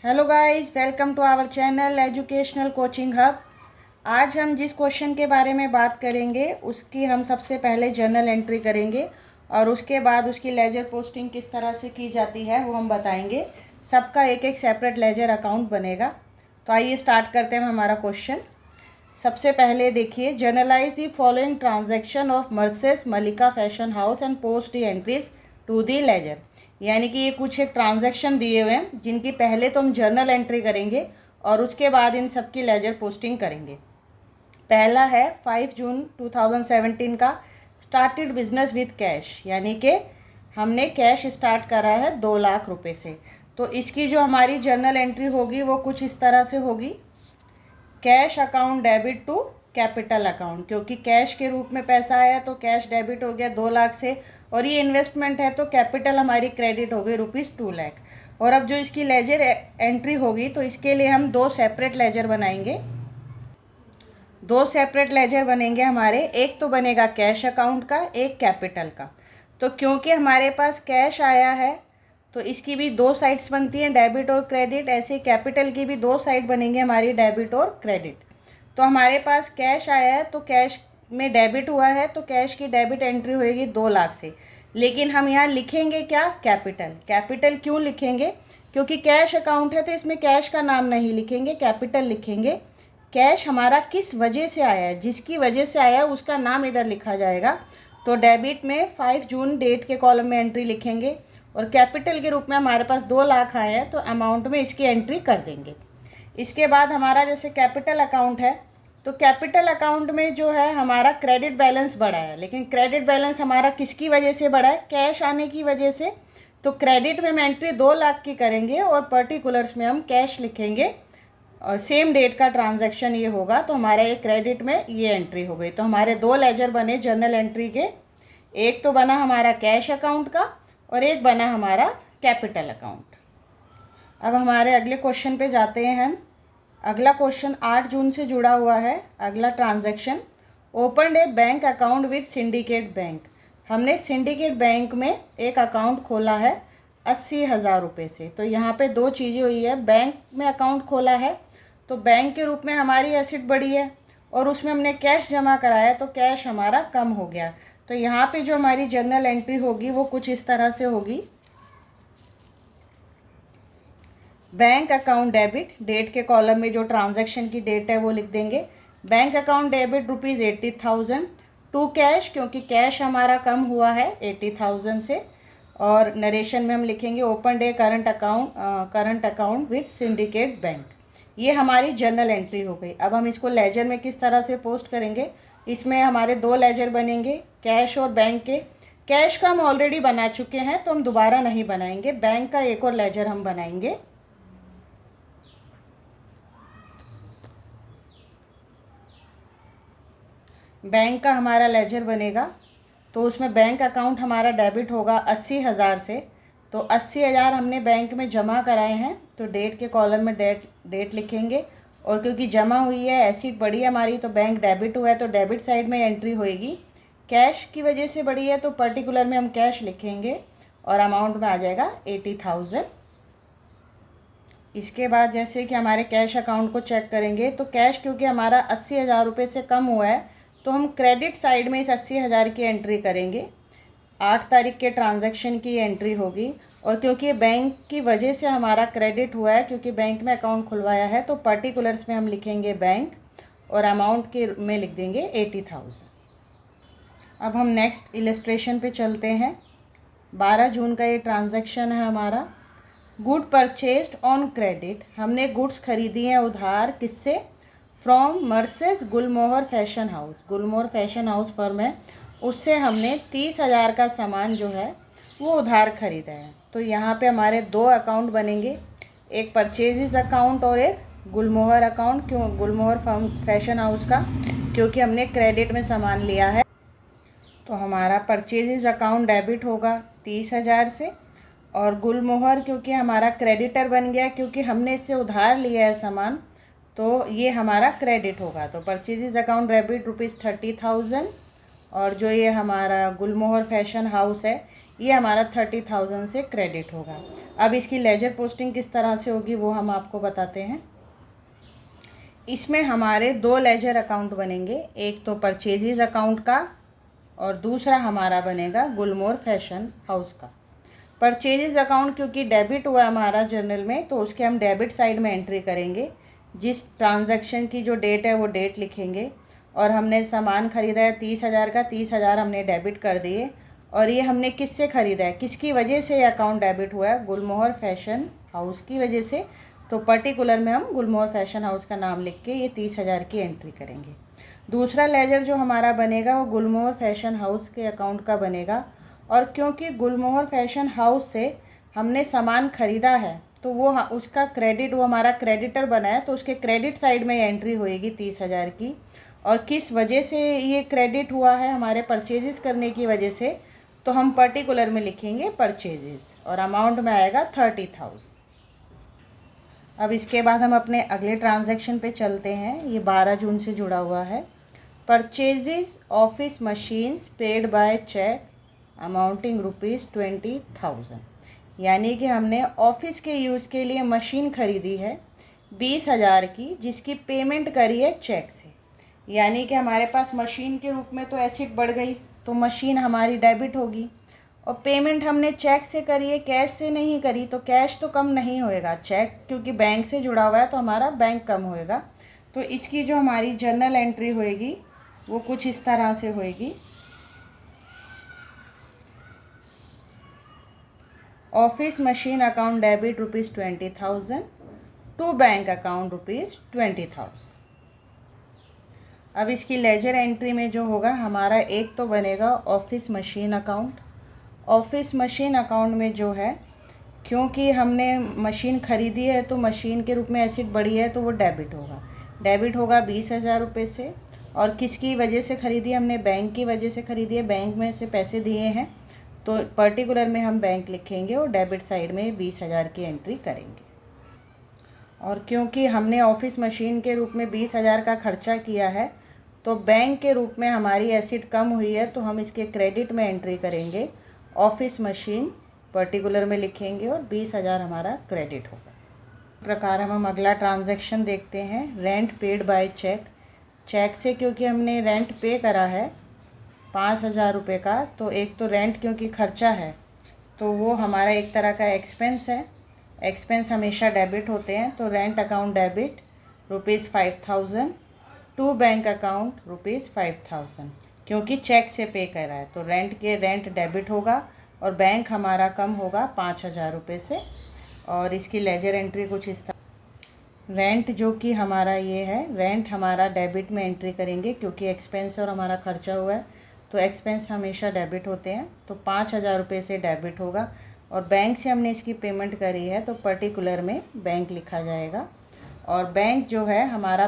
Hello guys, welcome to our channel educational coaching hub. आज हम जिस क्वेश्चन के बारे में बात करेंगे उसकी हम सबसे पहले जर्नल एंट्री करेंगे और उसके बाद उसकी लेजर पोस्टिंग किस तरह से की जाती है वो हम बताएंगे। सबका एक एक सेपरेट लेजर अकाउंट बनेगा। तो आइए स्टार्ट करते हैं हमारा क्वेश्चन। सबसे पहले देखिए, journalise the following transaction of messrs Malika fashion house and post the entries to the ledger. यानी कि ये कुछ एक ट्रांजैक्शन दिए हुए हैं जिनकी पहले तो हम जर्नल एंट्री करेंगे और उसके बाद इन सब की लेजर पोस्टिंग करेंगे। पहला है 5 जून 2017 का, स्टार्टेड बिजनेस विद कैश, यानी कि हमने कैश स्टार्ट करा है 2 लाख रुपए से। तो इसकी जो हमारी जर्नल एंट्री होगी वो कुछ इस तरह से होगी, cash account debit to capital account, क्योंकि कैश के रूप में पैसा आया तो कैश डेबिट हो गया 2 लाख से, और ये इन्वेस्टमेंट है तो कैपिटल हमारी क्रेडिट हो गई ₹2 लाख। और अब जो इसकी लेजर एंट्री होगी तो इसके लिए हम 2 सेपरेट लेजर बनाएंगे। 2 सेपरेट लेजर बनेंगे हमारे, एक तो बनेगा कैश अकाउंट का, एक कैपिटल का। तो क्योंकि हमारे पास कैश आया है तो इसकी भी 2 साइड्स बनती हैं, डेबिट और क्रेडिट। ऐसे कैपिटल की भी 2 साइड बनेंगे हमारी, डेबिट और क्रेडिट। तो हमारे पास कैश आया है तो कैश में डेबिट हुआ है तो कैश की डेबिट एंट्री होएगी 2 लाख से। लेकिन हम यहाँ लिखेंगे क्या, कैपिटल। कैपिटल क्यों लिखेंगे, क्योंकि कैश अकाउंट है तो इसमें कैश का नाम नहीं लिखेंगे, कैपिटल लिखेंगे। कैश हमारा किस वजह से आया है, जिसकी वजह से आया है उसका नाम इधर लिखा जाएगा। तो डेबिट में 5 जून डेट के कॉलम में एंट्री लिखेंगे और कैपिटल के रूप में हमारे पास 2 लाख आए हैं तो अमाउंट में इसकी एंट्री कर देंगे। इसके बाद हमारा जैसे कैपिटल अकाउंट है तो कैपिटल अकाउंट में जो है हमारा क्रेडिट बैलेंस बढ़ा है, लेकिन क्रेडिट बैलेंस हमारा किसकी वजह से बढ़ा है, कैश आने की वजह से। तो क्रेडिट में हम एंट्री 2 लाख की करेंगे और पर्टिकुलर्स में हम कैश लिखेंगे और सेम डेट का ट्रांजैक्शन ये होगा। तो हमारा ये क्रेडिट में ये एंट्री हो गई। तो हमारे 2 लेजर बने जर्नल एंट्री के, एक तो बना हमारा कैश अकाउंट का और एक बना हमारा कैपिटल अकाउंट। अब हमारे अगले क्वेश्चन पे जाते हैं हम। अगला क्वेश्चन 8 जून से जुड़ा हुआ है। अगला transaction, open A bank account with syndicate bank. हमने सिंडिकेट बैंक में एक अकाउंट खोला है 80,000 रुपये से। तो यहाँ पे 2 चीज़ें हुई है, बैंक में अकाउंट खोला है तो बैंक के रूप में हमारी एसेट बढ़ी है और उसमें हमने कैश जमा कराया तो कैश हमारा कम हो गया। तो यहाँ पे जो हमारी जर्नल एंट्री होगी वो कुछ इस तरह से होगी, बैंक अकाउंट डेबिट, डेट के कॉलम में जो ट्रांजैक्शन की डेट है वो लिख देंगे। Bank account debit ₹80,000 to cash, क्योंकि कैश हमारा कम हुआ है 80,000 से। और नरेशन में हम लिखेंगे open day current account with syndicate bank. ये हमारी जर्नल एंट्री हो गई। अब हम इसको लेजर में किस तरह से पोस्ट करेंगे, इसमें हमारे 2 लेजर बनेंगे, कैश और बैंक के। कैश का हम ऑलरेडी बना चुके हैं तो हम दोबारा नहीं बनाएंगे, बैंक का एक और लेजर हम बनाएंगे। बैंक का हमारा लेजर बनेगा तो उसमें बैंक अकाउंट हमारा डेबिट होगा 80,000 से। तो 80,000 हमने बैंक में जमा कराए हैं तो डेट के कॉलम में डेट लिखेंगे। और क्योंकि जमा हुई है, एसेट बढ़ी हमारी, तो बैंक डेबिट हुआ है तो डेबिट साइड में एंट्री होएगी। कैश की वजह से बढ़ी है तो पर्टिकुलर में हम कैश लिखेंगे और अमाउंट में आ जाएगा 80,000। इसके बाद जैसे कि हमारे कैश अकाउंट को चेक करेंगे तो कैश क्योंकि हमारा 80,000 रुपये से कम हुआ है तो हम क्रेडिट साइड में इस 80,000 की एंट्री करेंगे। 8 तारीख के ट्रांजैक्शन की एंट्री होगी और क्योंकि बैंक की वजह से हमारा क्रेडिट हुआ है, क्योंकि बैंक में अकाउंट खुलवाया है, तो पर्टिकुलर्स में हम लिखेंगे बैंक और अमाउंट के में लिख देंगे 80,000। अब हम नेक्स्ट इलस्ट्रेशन पे चलते हैं। 12 जून का ये ट्रांजैक्शन है हमारा, गुड परचेस्ड ऑन क्रेडिट। हमने गुड्स खरीदी हैं उधार, किससे, from messrs Gulmohar fashion house. Gulmohar fashion house firm है, उससे हमने 30,000 का सामान जो है वो उधार खरीदा है। तो यहाँ पे हमारे 2 अकाउंट बनेंगे, एक परचेजेस अकाउंट और एक गुलमोहर अकाउंट। क्यों गुलमोहर फैशन हाउस का, क्योंकि हमने क्रेडिट में सामान लिया है। तो हमारा परचेजेस अकाउंट डेबिट होगा 30,000 से और गुलमोहर क्योंकि हमारा क्रेडिटर बन गया, क्योंकि हमने इससे उधार लिया है सामान, तो ये हमारा क्रेडिट होगा। तो परचेजेस अकाउंट डेबिट ₹30,000 और जो ये हमारा गुलमोहर फैशन हाउस है ये हमारा 30,000 से क्रेडिट होगा। अब इसकी लेजर पोस्टिंग किस तरह से होगी वो हम आपको बताते हैं। इसमें हमारे 2 लेजर अकाउंट बनेंगे, एक तो परचेजेज अकाउंट का और दूसरा हमारा बनेगा गुलमोहर फैशन हाउस का। परचेजेज अकाउंट क्योंकि डेबिट हुआ हमारा जर्नल में, तो उसके हम डेबिट साइड में एंट्री करेंगे। जिस ट्रांजैक्शन की जो डेट है वो डेट लिखेंगे, और हमने सामान ख़रीदा है 30,000 का, 30,000 हमने डेबिट कर दिए। और ये हमने किससे ख़रीदा है, किसकी वजह से ये अकाउंट डेबिट हुआ है, गुलमोहर फैशन हाउस की वजह से। तो पर्टिकुलर में हम गुलमोहर फैशन हाउस का नाम लिख के ये 30,000 की एंट्री करेंगे। दूसरा लेजर जो हमारा बनेगा वो गुलमोहर फैशन हाउस के अकाउंट का बनेगा, और क्योंकि गुलमोहर फैशन हाउस से हमने सामान ख़रीदा है तो वो उसका क्रेडिट, वो हमारा क्रेडिटर बना है, तो उसके क्रेडिट साइड में एंट्री होएगी 30,000 की। और किस वजह से ये क्रेडिट हुआ है, हमारे परचेजेस करने की वजह से, तो हम पर्टिकुलर में लिखेंगे परचेजेस, और अमाउंट में आएगा 30,000। अब इसके बाद हम अपने अगले ट्रांजैक्शन पे चलते हैं। ये 12 जून से जुड़ा हुआ है। Purchases office machines paid by cheque amounting ₹20,000, यानी कि हमने ऑफिस के यूज़ के लिए मशीन ख़रीदी है 20,000 की, जिसकी पेमेंट करी है चेक से। यानी कि हमारे पास मशीन के रूप में तो एसेट बढ़ गई, तो मशीन हमारी डेबिट होगी। और पेमेंट हमने चेक से करी है, कैश से नहीं करी, तो कैश तो कम नहीं होएगा। चेक क्योंकि बैंक से जुड़ा हुआ है तो हमारा बैंक कम होएगा। तो इसकी जो हमारी जर्नल एंट्री होएगी वो कुछ इस तरह से होएगी। Office machine account debit ₹20,000 to bank account ₹20,000। अब इसकी लेजर एंट्री में जो होगा हमारा, एक तो बनेगा office machine account. Office machine account में जो है, क्योंकि हमने मशीन ख़रीदी है तो मशीन के रूप में एसेट बढ़ी है, तो वो डेबिट होगा। डेबिट होगा 20,000 रुपये से। और किसकी वजह से ख़रीदी है, हमने बैंक की वजह से ख़रीदी है, बैंक में से पैसे दिए हैं, तो पर्टिकुलर में हम बैंक लिखेंगे और डेबिट साइड में 20,000 की एंट्री करेंगे। और क्योंकि हमने ऑफिस मशीन के रूप में 20,000 का खर्चा किया है, तो बैंक के रूप में हमारी एसेट कम हुई है, तो हम इसके क्रेडिट में एंट्री करेंगे। ऑफिस मशीन पर्टिकुलर में लिखेंगे और 20,000 हमारा क्रेडिट होगा। इस प्रकार हम अगला ट्रांजैक्शन देखते हैं, rent paid by cheque. Cheque से क्योंकि हमने रेंट पे करा है 5,000 रुपये का, तो एक तो रेंट क्योंकि खर्चा है तो वो हमारा एक तरह का एक्सपेंस है। एक्सपेंस हमेशा डेबिट होते हैं, तो rent account debit ₹5,000 to bank account ₹5,000, क्योंकि चेक से पे करा है तो रेंट डेबिट होगा और बैंक हमारा कम होगा 5,000 रुपये से। और इसकी लेजर एंट्री कुछ इस तरह, रेंट जो कि हमारा ये है, रेंट हमारा डेबिट में एंट्री करेंगे क्योंकि एक्सपेंस और हमारा खर्चा हुआ है, तो एक्सपेंस हमेशा डेबिट होते हैं, तो 5,000 रुपये से डेबिट होगा। और बैंक से हमने इसकी पेमेंट करी है तो पर्टिकुलर में बैंक लिखा जाएगा। और बैंक जो है हमारा,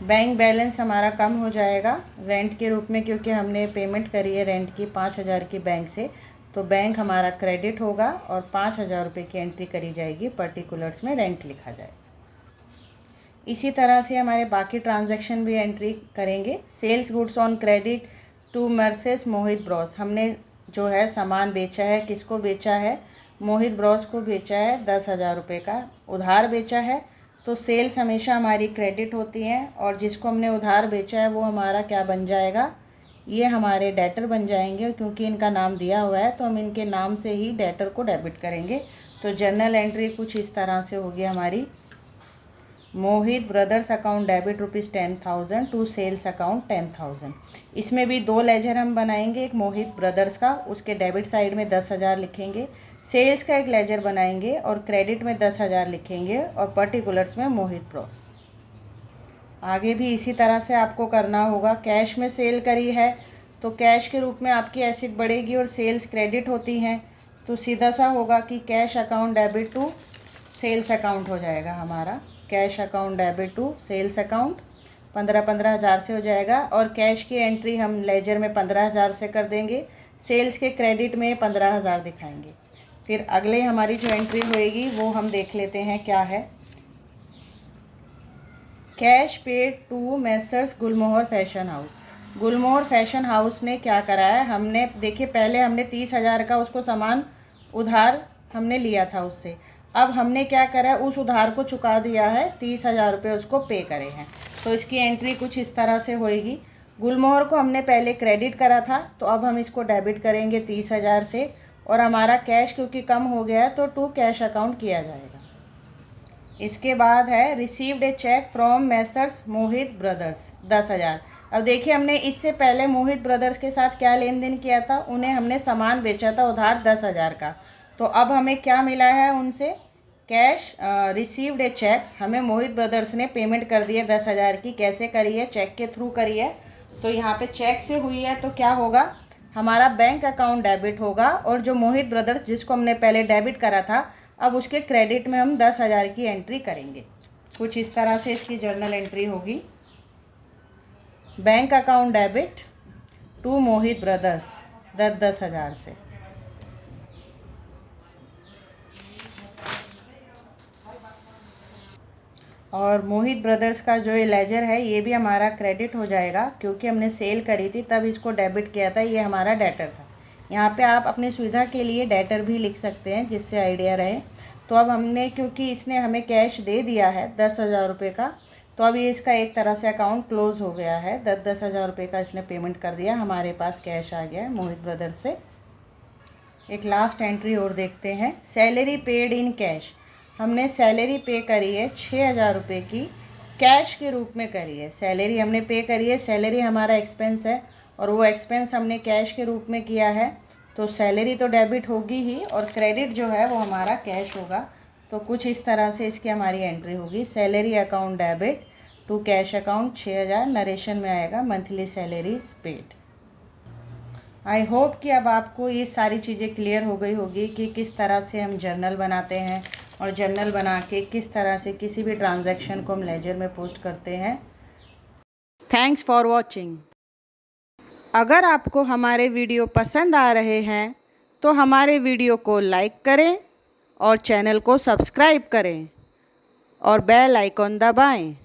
बैंक बैलेंस हमारा कम हो जाएगा रेंट के रूप में, क्योंकि हमने पेमेंट करी है रेंट की 5,000 की बैंक से, तो बैंक हमारा क्रेडिट होगा और 5,000 रुपये की एंट्री करी जाएगी, पर्टिकुलर्स में रेंट लिखा जाएगा। इसी तरह से हमारे बाकी ट्रांजैक्शन भी एंट्री करेंगे। Sales goods on credit to messrs Mohit bros, हमने जो है सामान बेचा है, किसको बेचा है, मोहित ब्रॉस को बेचा है 10,000 रुपये का, उधार बेचा है, तो सेल्स हमेशा हमारी क्रेडिट होती हैं। और जिसको हमने उधार बेचा है वो हमारा क्या बन जाएगा, ये हमारे डेटर बन जाएंगे, क्योंकि इनका नाम दिया हुआ है तो हम इनके नाम से ही डेटर को डेबिट करेंगे। तो जर्नल एंट्री कुछ इस तरह से होगी हमारी, Mohit brothers account debit ₹10,000 to sales account 10,000। इसमें भी 2 लेजर हम बनाएंगे, एक मोहित ब्रदर्स का, उसके डेबिट साइड में 10,000 लिखेंगे, सेल्स का एक लेजर बनाएंगे और क्रेडिट में 10,000 लिखेंगे और पर्टिकुलर्स में मोहित ब्रॉस। आगे भी इसी तरह से आपको करना होगा। कैश में सेल करी है तो कैश के रूप में आपकी एसेट बढ़ेगी और सेल्स क्रेडिट होती हैं, तो सीधा सा होगा कि cash account debit to sales account हो जाएगा हमारा। Cash account debit to sales account 15,000 से हो जाएगा। और कैश की एंट्री हम लेजर में 15,000 से कर देंगे, सेल्स के क्रेडिट में 15,000 दिखाएंगे। फिर अगले हमारी जो एंट्री होएगी वो हम देख लेते हैं क्या है। Cash paid to Messrs Gulmohar fashion house, Gulmohar fashion house ने क्या करा है, हमने देखिए पहले हमने 30,000 का उसको सामान उधार हमने लिया था उससे। अब हमने क्या करा है, उस उधार को चुका दिया है, 30,000 रुपये उसको पे करे हैं। तो इसकी एंट्री कुछ इस तरह से होएगी। गुलमोहर को हमने पहले क्रेडिट करा था, तो अब हम इसको डेबिट करेंगे 30,000 से, और हमारा कैश क्योंकि कम हो गया है तो टू कैश अकाउंट किया जाएगा। इसके बाद है received a cheque from Messrs Mohit brothers 10,000। अब देखिए हमने इससे पहले मोहित ब्रदर्स के साथ क्या लेन देन किया था, उन्हें हमने सामान बेचा था उधार 10,000 का। तो अब हमें क्या मिला है उनसे, कैश रिसीव्ड ए चेक, हमें मोहित ब्रदर्स ने पेमेंट कर दी है 10,000 की। कैसे करी है, चेक के थ्रू करी है। तो यहाँ पे चेक से हुई है तो क्या होगा, हमारा बैंक अकाउंट डेबिट होगा, और जो मोहित ब्रदर्स जिसको हमने पहले डेबिट करा था, अब उसके क्रेडिट में हम 10,000 की एंट्री करेंगे। कुछ इस तरह से इसकी जर्नल एंट्री होगी। Bank account debit to Mohit brothers 10,000 से। और मोहित ब्रदर्स का जो ये लेजर है ये भी हमारा क्रेडिट हो जाएगा, क्योंकि हमने सेल करी थी तब इसको डेबिट किया था, ये हमारा डेटर था। यहाँ पे आप अपनी सुविधा के लिए डेटर भी लिख सकते हैं जिससे आइडिया रहे। तो अब हमने, क्योंकि इसने हमें कैश दे दिया है 10,000 रुपये का, तो अब ये इसका एक तरह से अकाउंट क्लोज़ हो गया है। 10,000 रुपये का इसने पेमेंट कर दिया, हमारे पास कैश आ गया है मोहित ब्रदर्स से। एक लास्ट एंट्री और देखते हैं, सैलरी पेड इन कैश। हमने सैलरी पे करी है 6,000 रुपये की, कैश के रूप में करी है। सैलरी हमने पे करी है, सैलरी हमारा एक्सपेंस है और वो एक्सपेंस हमने कैश के रूप में किया है, तो सैलरी तो डेबिट होगी ही और क्रेडिट जो है वो हमारा कैश होगा। तो कुछ इस तरह से इसकी हमारी एंट्री होगी, salary account debit to cash account 6,000, narration में आएगा monthly salaries paid. I hope कि अब आपको ये सारी चीज़ें क्लियर हो गई होगी कि किस तरह से हम जर्नल बनाते हैं और जर्नल बना के किस तरह से किसी भी ट्रांजैक्शन को हम लेजर में पोस्ट करते हैं। Thanks for watching. अगर आपको हमारे वीडियो पसंद आ रहे हैं तो हमारे वीडियो को लाइक करें और चैनल को सब्सक्राइब करें और बेल आइकॉन दबाएं।